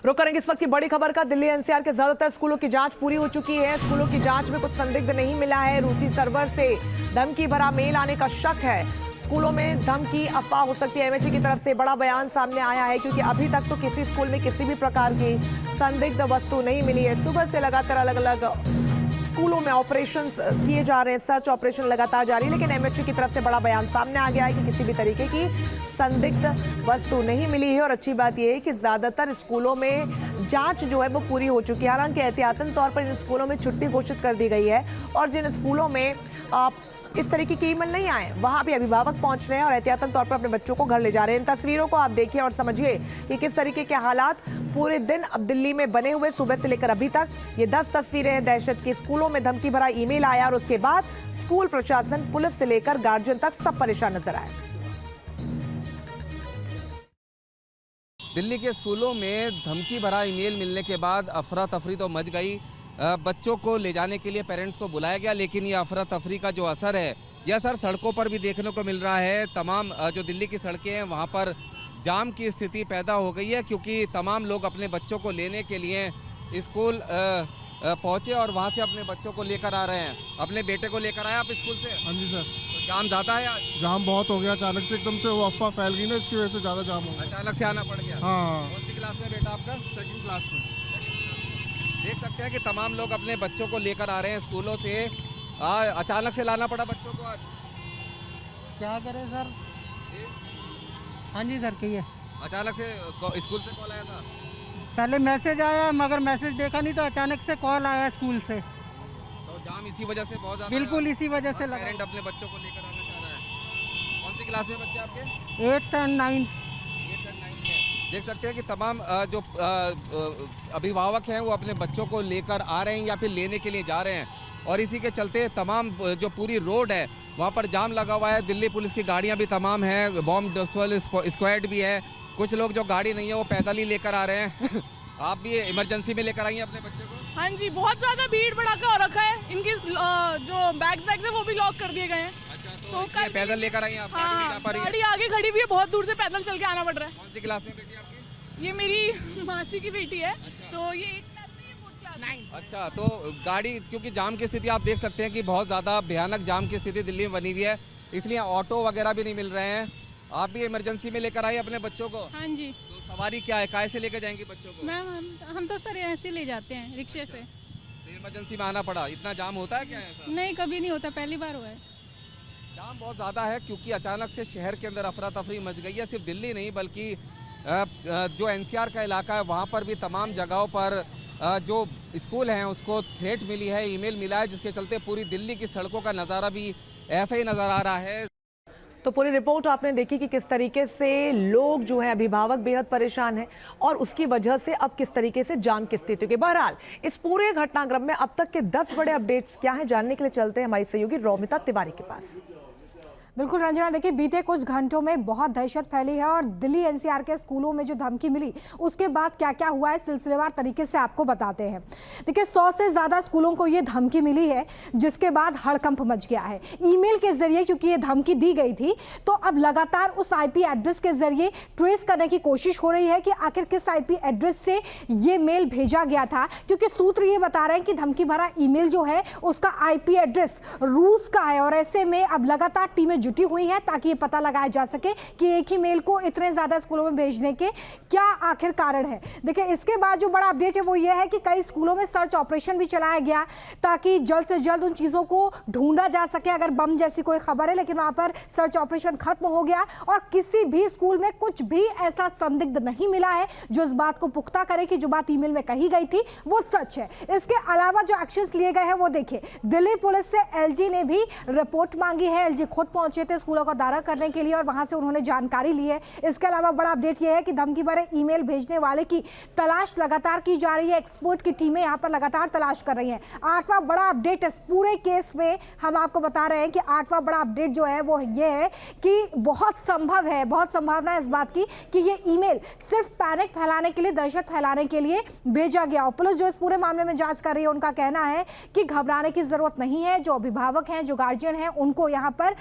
रुक करेंगे इस वक्त की बड़ी खबर का। दिल्ली एनसीआर के ज्यादातर स्कूलों की जांच पूरी हो चुकी है। स्कूलों की जांच में कुछ संदिग्ध नहीं मिला है। रूसी सर्वर से धमकी भरा मेल आने का शक है। स्कूलों में धमकी अफवाह हो सकती है। एमएचए की तरफ से बड़ा बयान सामने आया है, क्योंकि अभी तक तो किसी स्कूल में किसी भी प्रकार की संदिग्ध वस्तु नहीं मिली है। सुबह से लगातार अलग अलग स्कूलों में ऑपरेशंस किए जा रहे हैं, सर्च ऑपरेशन लगातार जारी, लेकिन एमएचए की तरफ से बड़ा बयान सामने आ गया है कि किसी भी तरीके की संदिग्ध वस्तु नहीं मिली है। और अच्छी बात यह है कि ज्यादातर स्कूलों में जांच जो है वो पूरी हो चुकी है। हालांकि एहतियातन तौर पर इन स्कूलों में छुट्टी घोषित कर दी गई है और जिन स्कूलों में इस तरीके की ईमेल नहीं आए वहां भी अभिभावक पहुंच रहे हैं और एहतियातन तौर पर अपने बच्चों को घर ले जा रहे हैं। इन तस्वीरों को आप देखिए और समझिए कि किस तरीके के हालात पूरे दिन अब दिल्ली में बने हुए, सुबह से लेकर अभी तक। ये 10 तस्वीरें हैं दहशत की। स्कूलों में धमकी भरा ईमेल आया और उसके बाद स्कूल प्रशासन, पुलिस से लेकर गार्जियन तक सब परेशान नजर आए। दिल्ली के स्कूलों में धमकी भरा ईमेल मिलने के बाद अफरा तफरी तो मच गई। बच्चों को ले जाने के लिए पेरेंट्स को बुलाया गया, लेकिन ये अफरा तफरी का जो असर है, यह असर सड़कों पर भी देखने को मिल रहा है। तमाम जो दिल्ली की सड़कें हैं वहाँ पर जाम की स्थिति पैदा हो गई है, क्योंकि तमाम लोग अपने बच्चों को लेने के लिए स्कूल पहुँचे और वहाँ से अपने बच्चों को लेकर आ रहे हैं। अपने बेटे को लेकर आए आप स्कूल से? हाँ जी सर। तो जाम ज़्यादा है आज? जाम बहुत हो गया, अचानक से एकदम से वो अफवाह फैल गई ना, इसकी वजह से ज़्यादा जाम हो गया। अचानक से आना पड़ गया? हाँ। कौन सी क्लास में बेटा आपका? सेकंड क्लास में। देख सकते हैं कि तमाम लोग अपने बच्चों को लेकर आ रहे हैं स्कूलों से। अचानक से लाना पड़ा बच्चों को आज? क्या करें सर? हाँ जी सर, कहिए। अचानक से स्कूल से कॉल आया था? पहले मैसेज आया, मगर मैसेज देखा नहीं तो अचानक से कॉल आया स्कूल से। तो जाम इसी वजह से बहुत ज़्यादा? बिल्कुल इसी वजह से लगा। पेरेंट अपने बच्चों को लेकर आना चाह रहा है। कौन सी क्लास में बच्चे आपके? 8th and 9th। देख सकते हैं कि तमाम जो अभिभावक हैं वो अपने बच्चों को लेकर आ रहे हैं या फिर लेने के लिए जा रहे हैं, और इसी के चलते तमाम जो पूरी रोड है वहाँ पर जाम लगा हुआ है। दिल्ली पुलिस की गाड़ियाँ भी तमाम हैं, बॉम्ब डिस्पोजल स्क्वाड भी है। कुछ लोग जो गाड़ी नहीं है वो पैदल ही लेकर आ रहे हैं। आप भी इमरजेंसी में लेकर आई हैं अपने बच्चे को? हाँ जी, बहुत ज़्यादा भीड़ भड़ाका हो रखा है। इनकी जो बैग्स है वो भी लॉक कर दिए गए हैं। तो पैदल लेकर आई हैं आप? हाँ, गाड़ी आगे खड़ी हुई है, बहुत दूर से पैदल चल के आना पड़ रहा है। कौन सी क्लास में बेटी आपकी? ये मेरी मासी की बेटी है। तो ये 8th क्लास में, ये 4th क्लास में। अच्छा, तो गाड़ी, क्योंकि जाम की स्थिति आप देख सकते हैं कि बहुत ज़्यादा भयानक जाम की स्थिति दिल्ली में बनी हुई है, इसलिए ऑटो वगैरह भी नहीं मिल रहे हैं। आप भी इमरजेंसी में लेकर आए अपने बच्चों को? हाँ जी। तो सवारी क्या है, काय से लेकर जाएंगी बच्चों को? मैम हम तो सर ऐसे ले जाते हैं, रिक्शे से। तो इमरजेंसी में आना पड़ा। इतना जाम होता है क्या ऐसा? नहीं, कभी नहीं होता, पहली बार हुआ है। जाम बहुत ज़्यादा है क्योंकि अचानक से शहर के अंदर अफरा तफरी मच गई है। सिर्फ दिल्ली नहीं बल्कि जो एनसीआर का इलाका है वहाँ पर भी तमाम जगहों पर जो स्कूल हैं उसको थ्रेट मिली है, ईमेल मिला है, जिसके चलते पूरी दिल्ली की सड़कों का नज़ारा भी ऐसा ही नज़र आ रहा है। तो पूरी रिपोर्ट आपने देखी कि किस तरीके से लोग जो है, अभिभावक बेहद परेशान हैं और उसकी वजह से अब किस तरीके से जाम की स्थिति की। बहरहाल इस पूरे घटनाक्रम में अब तक के 10 बड़े अपडेट्स क्या हैं, जानने के लिए चलते हैं हमारी सहयोगी रोमिता तिवारी के पास। बिल्कुल रंजना, देखिए बीते कुछ घंटों में बहुत दहशत फैली है और दिल्ली एनसीआर के स्कूलों में जो धमकी मिली उसके बाद क्या क्या हुआ है सिलसिलेवार तरीके से आपको बताते हैं। देखिए 100 से ज़्यादा स्कूलों को ये धमकी मिली है, जिसके बाद हड़कंप मच गया है। ईमेल के जरिए क्योंकि ये धमकी दी गई थी, तो अब लगातार उस आईपी एड्रेस के जरिए ट्रेस करने की कोशिश हो रही है कि आखिर किस आईपी एड्रेस से ये मेल भेजा गया था, क्योंकि सूत्र ये बता रहे हैं कि धमकी भरा ईमेल जो है उसका आईपी एड्रेस रूस का है। और ऐसे में अब लगातार टीमें जुटी हुई है ताकि ये पता लगाया जा सके कि एक ही मेल को इतने ज्यादा स्कूलों में भेजने के क्या आखिर कारण है। देखिए इसके बाद जो बड़ा अपडेट है वो ये है कि कई स्कूलों में सर्च ऑपरेशन भी चलाया गया ताकि जल्द से जल्द उन चीजों को ढूंढा जा सके। अगर बम जैसी कोई खबर है, लेकिन वहां पर सर्च ऑपरेशन खत्म हो गया और किसी भी स्कूल में कुछ भी ऐसा संदिग्ध नहीं मिला है जो इस बात को पुख्ता करे कि जो बात ईमेल में कही गई थी वो सच है। इसके अलावा जो एक्शंस लिए गए हैं वो देखिए, दिल्ली पुलिस से एलजी ने भी रिपोर्ट मांगी है। एलजी खुद पहुंचे थे स्कूलों का दौरा करने के लिए और वहां से उन्होंने जानकारी ली है। इसके अलावा बड़ा अपडेट यह है कि धमकी भरे ईमेल भेजने वाले की तलाश लगातार की जा रही है। एक्सपर्ट की टीमें यहां पर लगातार तलाश कर रही हैं। 8वां बड़ा अपडेट इस पूरे केस में हम आपको बता रहे हैं कि 8वां बड़ा अपडेट जो है वो ये है कि बहुत संभव है, बहुत संभावना है इस बात की कि ये ईमेल सिर्फ पैनिक फैलाने के लिए, दहशत फैलाने के लिए भेजा गया। और पुलिस जो इस पूरे मामले में जांच कर रही है उनका कहना है कि घबराने की जरूरत नहीं है। जो अभिभावक हैं, जो गार्जियन हैं, उनको यहाँ पर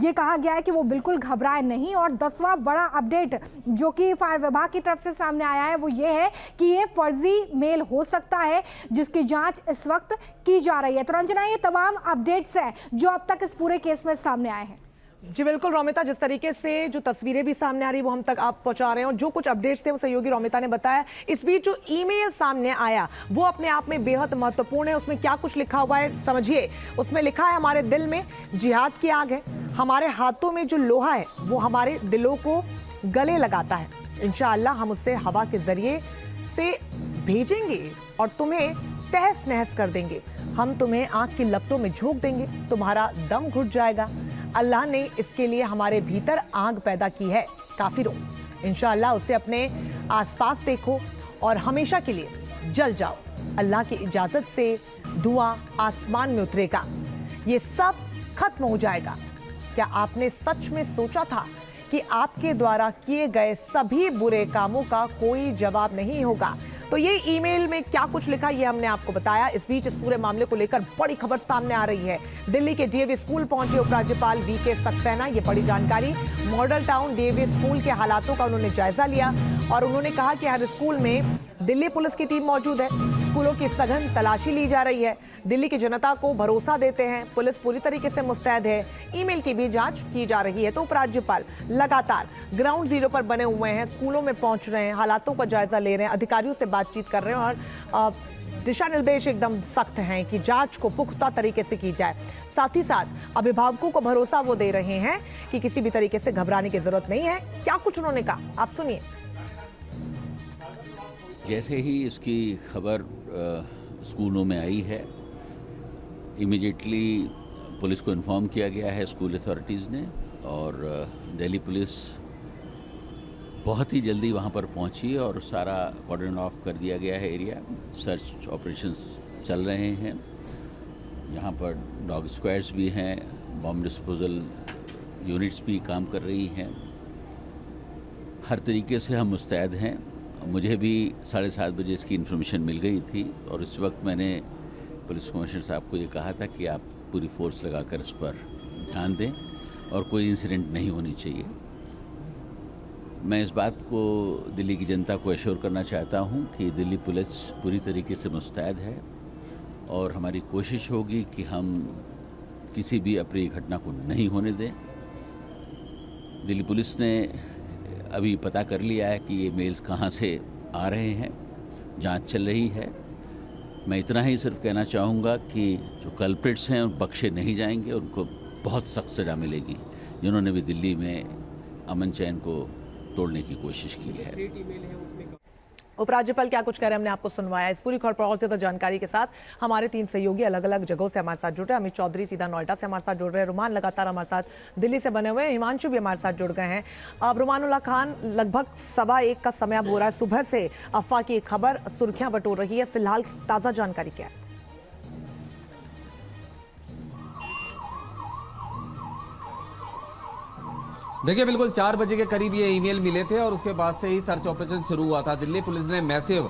ये कहा गया है कि वो बिल्कुल घबराए नहीं। और 10वां बड़ा अपडेट जो कि फायर विभाग की तरफ से सामने आया है वो ये है कि ये फर्जी मेल हो सकता है जिसकी जांच इस वक्त की जा रही है। तो रंजना, ये तमाम अपडेट्स हैं जो अब तक इस पूरे केस में सामने आए हैं। जी बिल्कुल रोमिता, जिस तरीके से जो तस्वीरें भी सामने आ रही वो हम तक आप पहुंचा रहे हैं और जो कुछ अपडेट्स थे वो सहयोगी रोमिता ने बताया। इस बीच जो ईमेल सामने आया वो अपने आप में बेहद महत्वपूर्ण है। उसमें क्या कुछ लिखा हुआ है समझिए। उसमें लिखा है, हमारे दिल में जिहाद की आग है, हमारे हाथों में जो लोहा है वो हमारे दिलों को गले लगाता है। इंशाअल्लाह हम उससे हवा के जरिए से भेजेंगे और तुम्हें तहस नहस कर देंगे। हम तुम्हें आंख की लपटों में झोंक देंगे, तुम्हारा दम घुट जाएगा। अल्लाह ने इसके लिए हमारे भीतर आग पैदा की है काफिरों। इंशाअल्लाह उसे अपने आसपास देखो और हमेशा के लिए जल जाओ। अल्लाह की इजाजत से धुआं आसमान में उतरेगा, ये सब खत्म हो जाएगा। क्या आपने सच में सोचा था कि आपके द्वारा किए गए सभी बुरे कामों का कोई जवाब नहीं होगा? तो ये ईमेल में क्या कुछ लिखा ये हमने आपको बताया। इस बीच इस पूरे मामले को लेकर बड़ी खबर सामने आ रही है। दिल्ली के डीएवी स्कूल पहुंचे उपराज्यपाल वीके सक्सेना। ये बड़ी जानकारी, मॉडल टाउन डीएवी स्कूल के हालातों का उन्होंने जायजा लिया और उन्होंने कहा कि हर स्कूल में दिल्ली पुलिस की टीम मौजूद है, स्कूलों की सघन तलाशी ली जा रही है, दिल्ली की जनता को भरोसा देते हैं, पुलिस पूरी तरीके से मुस्तैद है, ईमेल की भी जांच की जा रही है। तो उपराज्यपाल लगातार ग्राउंड जीरो पर बने हुए हैं, स्कूलों में पहुंच रहे हैं, हालातों का जायजा ले रहे हैं, अधिकारियों से बातचीत कर रहे हैं और दिशा निर्देश एकदम सख्त हैं कि जांच को पुख्ता तरीके से की जाए। साथ ही साथ अभिभावकों को भरोसा वो दे रहे हैं कि किसी भी तरीके से घबराने की जरूरत नहीं है। क्या कुछ उन्होंने कहा, आप सुनिए। जैसे ही इसकी खबर स्कूलों में आई है, इमीडिएटली पुलिस को इन्फॉर्म किया गया है, स्कूल अथॉरिटीज़ ने, और दिल्ली पुलिस बहुत ही जल्दी वहाँ पर पहुँची और सारा कॉर्डन ऑफ कर दिया गया है एरिया। सर्च ऑपरेशंस चल रहे हैं, यहाँ पर डॉग स्क्वाड्स भी हैं, बॉम्ब डिस्पोजल यूनिट्स भी काम कर रही हैं। हर तरीके से हम मुस्तैद हैं। मुझे भी 7:30 बजे इसकी इन्फॉर्मेशन मिल गई थी और इस वक्त मैंने पुलिस कमिश्नर साहब को ये कहा था कि आप पूरी फोर्स लगाकर इस पर ध्यान दें और कोई इंसिडेंट नहीं होनी चाहिए। मैं इस बात को दिल्ली की जनता को एश्योर करना चाहता हूं कि दिल्ली पुलिस पूरी तरीके से मुस्तैद है और हमारी कोशिश होगी कि हम किसी भी अप्रिय घटना को नहीं होने दें। दिल्ली पुलिस ने अभी पता कर लिया है कि ये मेल्स कहाँ से आ रहे हैं, जांच चल रही है। मैं इतना ही सिर्फ कहना चाहूँगा कि जो कल्प्रिट्स हैं उन बख्शे नहीं जाएंगे, उनको बहुत सख्त सजा मिलेगी जिन्होंने भी दिल्ली में अमन चैन को तोड़ने की कोशिश की है। उपराज्यपाल क्या कुछ कह रहे हैं हमने आपको सुनवाया। इस पूरी खबर पर और ज्यादा जानकारी के साथ हमारे 3 सहयोगी अलग अलग जगहों से हमारे साथ जुड़ रहे हैं। अमित चौधरी सीधा नोएडा से हमारे साथ जुड़ रहे हैं, रुमान लगातार हमारे साथ दिल्ली से बने हुए हैं, हिमांशु भी हमारे साथ जुड़ गए हैं। अब रुमानुल्लाह खान, लगभग 1:15 का समय अब हो रहा है, सुबह से अफवाह की खबर सुर्खियां बटोर रही है। फिलहाल ताजा जानकारी क्या है? देखिए, बिल्कुल 4 बजे के करीब ये ईमेल मिले थे और उसके बाद से ही सर्च ऑपरेशन शुरू हुआ था। दिल्ली पुलिस ने मैसिव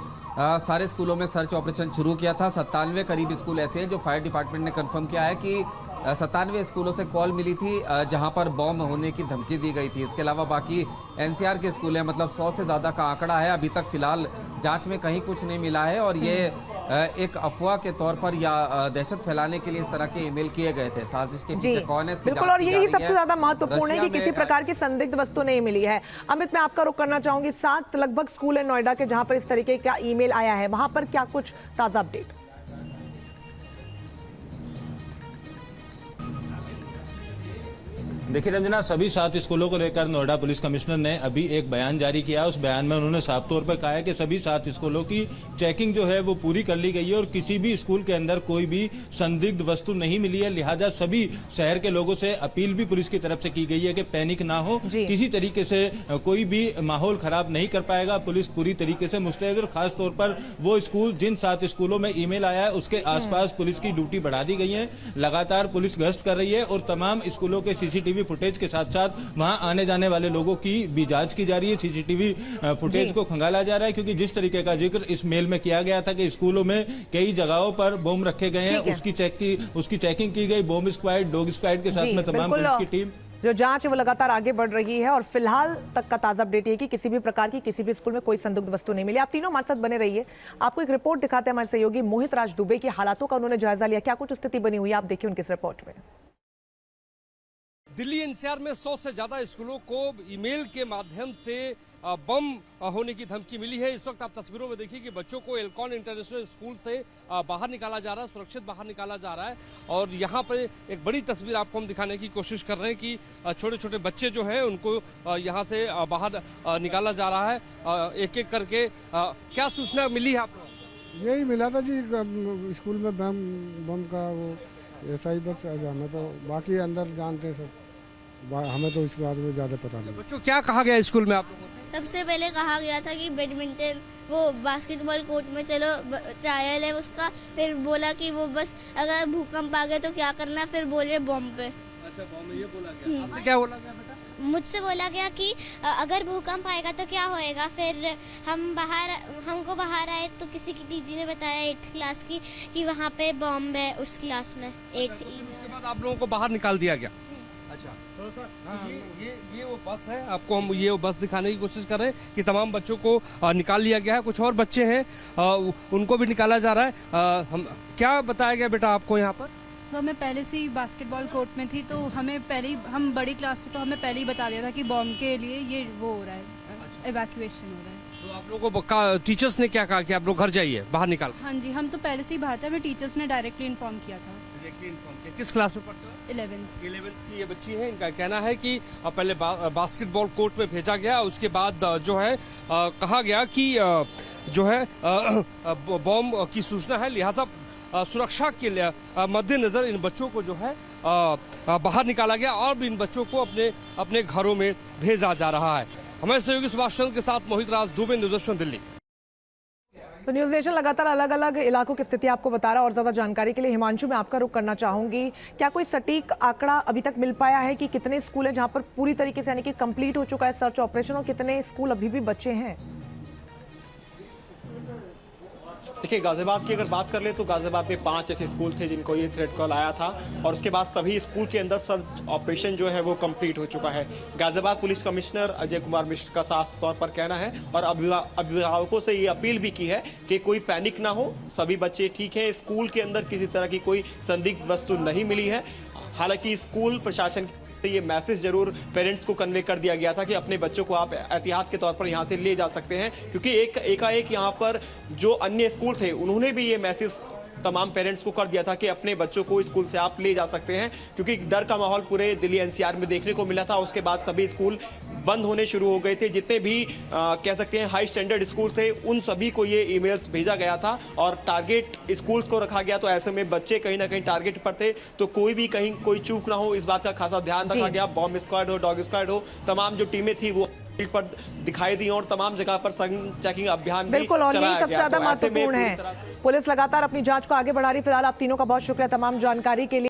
सारे स्कूलों में सर्च ऑपरेशन शुरू किया था। 97 करीब स्कूल ऐसे हैं जो फायर डिपार्टमेंट ने कंफर्म किया है कि 97 स्कूलों से कॉल मिली थी जहां पर बॉम्ब होने की धमकी दी गई थी। इसके अलावा बाकी एनसीआर के स्कूल हैं, मतलब 100 से ज़्यादा का आंकड़ा है। अभी तक फिलहाल जांच में कहीं कुछ नहीं मिला है और ये एक अफवाह के तौर पर या दहशत फैलाने के लिए इस तरह के ईमेल किए गए थे। साजिश के पीछे कौन है, बिल्कुल, और यही सबसे ज्यादा महत्वपूर्ण है कि किसी प्रकार की संदिग्ध वस्तु नहीं मिली है। अमित, मैं आपका रुख करना चाहूंगी। 7 लगभग स्कूल है नोएडा के जहां पर इस तरीके का ईमेल आया है, वहां पर क्या कुछ ताजा अपडेट? देखिए रंजना, सभी 7 स्कूलों को लेकर नोएडा पुलिस कमिश्नर ने अभी एक बयान जारी किया। उस बयान में उन्होंने साफ तौर पर कहा है कि सभी 7 स्कूलों की चेकिंग जो है वो पूरी कर ली गई है और किसी भी स्कूल के अंदर कोई भी संदिग्ध वस्तु नहीं मिली है। लिहाजा सभी शहर के लोगों से अपील भी पुलिस की तरफ से की गई है कि पैनिक ना हो, किसी तरीके से कोई भी माहौल खराब नहीं कर पाएगा। पुलिस पूरी तरीके से मुस्तैद और खास तौर पर वो स्कूल, जिन 7 स्कूलों में ईमेल आया है उसके आसपास पुलिस की ड्यूटी बढ़ा दी गई है। लगातार पुलिस गश्त कर रही है और तमाम स्कूलों के सीसीटीवी फुटेज के साथ साथ वहां आने जाने वाले लोगों की भी जांच की जा रही है। सीसीटीवी फुटेज को खंगाला जा रहा है क्योंकि जिस तरीके का जिक्र इस मेल में किया गया था कि स्कूलों में कई जगहों पर बम रखे गए हैं, उसकी चेकिंग की गई। बम स्क्वाड, डॉग स्क्वाड के साथ में तमाम पुलिस की टीम जो जांच है वो लगातार आगे बढ़ रही है और फिलहाल तक का ताजा अपडेट ये कि किसी भी प्रकार की किसी भी स्कूल में कोई संदिग्ध वस्तु नहीं मिली। आप तीनों हमारे साथ बने रहिए, आपको एक रिपोर्ट दिखाते हैं हमारे सहयोगी मोहित राज दुबे की हालातों का उन्होंने जायजा लिया। क्या कुछ स्थिति बनी हुई है आप देखिए उनकी इस रिपोर्ट में। दिल्ली एनसीआर में 100 से ज्यादा स्कूलों को ईमेल के माध्यम से बम होने की धमकी मिली है। इस वक्त आप तस्वीरों में देखिए कि बच्चों को एल्कॉन इंटरनेशनल स्कूल से बाहर निकाला जा रहा है, सुरक्षित बाहर निकाला जा रहा है। और यहाँ पर एक बड़ी तस्वीर आपको हम दिखाने की कोशिश कर रहे हैं कि छोटे छोटे बच्चे जो हैं उनको यहाँ से बाहर निकाला जा रहा है एक एक करके। क्या सूचना मिली है आप लोगों? यही मिला था जी, स्कूल में बम का वो ऐसा ही, बस हमें तो बाकी अंदर जानते हैं सब, हमें तो इस बारे में ज़्यादा पता नहीं। बच्चों क्या कहा गया स्कूल में आप लोगों को? सबसे पहले कहा गया था कि बैडमिंटन वो बास्केटबॉल कोर्ट में चलो, ट्रायल है उसका। फिर बोला कि वो बस अगर भूकंप आ गया तो क्या करना, फिर बोले बॉम्ब पे। अच्छा, बॉम्ब में ये बोला गया। आपसे क्या बोला गया बेटा? मुझसे बोला गया कि अगर भूकंप आएगा तो क्या होएगा। फिर हमको बाहर आए तो किसी की दीदी ने बताया 8th क्लास की कि वहाँ पे बॉम्ब है उस क्लास में 8th ई में। उसके बाद आप लोगों को बाहर निकाल दिया गया। अच्छा, थोड़ा सा ये वो बस है, आपको हम ये वो बस दिखाने की कोशिश कर रहे हैं कि तमाम बच्चों को निकाल लिया गया है। कुछ और बच्चे हैं उनको भी निकाला जा रहा है। हम क्या बताया गया बेटा आपको यहाँ पर? सर मैं पहले से ही बास्केटबॉल कोर्ट में थी तो हमें पहले ही, हम बड़ी क्लास थे तो हमें पहले ही बता दिया था कि बॉम्ब के लिए ये वो हो रहा है, इवैक्यूएशन हो रहा है। तो आप लोगों को टीचर्स ने क्या कहा कि आप लोग घर जाइए, बाहर निकाल? हाँ जी, हम तो पहले से ही बाहर थे, हमें टीचर्स ने डायरेक्टली इन्फॉर्म किया था। किस क्लास में पढ़ते हो? 11th की ये बच्ची है। इनका कहना है कि पहले बास्केटबॉल कोर्ट में भेजा गया, उसके बाद जो है कहा गया कि जो है बॉम्ब की सूचना है, लिहाजा सुरक्षा के लिए मद्देनजर इन बच्चों को जो है बाहर निकाला गया और इन बच्चों को अपने घरों में भेजा जा रहा है। हमारे सहयोगी सुभाष चंद्र के साथ मोहित राज दुबे, न्यूज़ दिल्ली। तो न्यूज़ नेशन लगातार अलग अलग इलाकों की स्थिति आपको बता रहा है और ज्यादा जानकारी के लिए हिमांशु मैं आपका रुख करना चाहूंगी। क्या कोई सटीक आंकड़ा अभी तक मिल पाया है कि कितने स्कूल हैं जहां पर पूरी तरीके से यानी कि कंप्लीट हो चुका है सर्च ऑपरेशन और कितने स्कूल अभी भी बचे हैं? देखिए, गाजियाबाद की अगर बात कर ले तो गाजियाबाद में 5 ऐसे स्कूल थे जिनको ये थ्रेट कॉल आया था और उसके बाद सभी स्कूल के अंदर सर्च ऑपरेशन जो है वो कंप्लीट हो चुका है। गाजियाबाद पुलिस कमिश्नर अजय कुमार मिश्र का साफ तौर पर कहना है और अभिभावकों से ये अपील भी की है कि कोई पैनिक ना हो, सभी बच्चे ठीक हैं, स्कूल के अंदर किसी तरह की कोई संदिग्ध वस्तु नहीं मिली है। हालांकि स्कूल प्रशासन ये मैसेज जरूर पेरेंट्स को कन्वे कर दिया गया था कि अपने बच्चों को आप एहतियात के तौर पर यहाँ से ले जा सकते हैं, क्योंकि एकाएक यहाँ पर जो अन्य स्कूल थे उन्होंने भी ये मैसेज तमाम पेरेंट्स को कर दिया था कि अपने बच्चों को स्कूल से आप ले जा सकते हैं, क्योंकि डर का माहौल पूरे दिल्ली एनसीआर में देखने को मिला था। उसके बाद सभी स्कूल बंद होने शुरू हो गए थे। जितने भी कह सकते हैं हाई स्टैंडर्ड स्कूल थे उन सभी को ये ईमेल्स भेजा गया था और टारगेट स्कूल्स को रखा गया। तो ऐसे में बच्चे कहीं ना कहीं टारगेट पर थे, तो कोई भी कहीं कोई चूक ना हो इस बात का खासा ध्यान रखा गया। बॉम्ब स्क्वाड हो, डॉग स्क्वाड हो, तमाम जो टीमें थी वो पर दिखाई दी और तमाम जगह पर चेकिंग अभियान बिल्कुल और यही सबसे ज्यादा महत्वपूर्ण है। पुलिस लगातार अपनी जांच को आगे बढ़ा रही। फिलहाल आप तीनों का बहुत शुक्रिया तमाम जानकारी के लिए।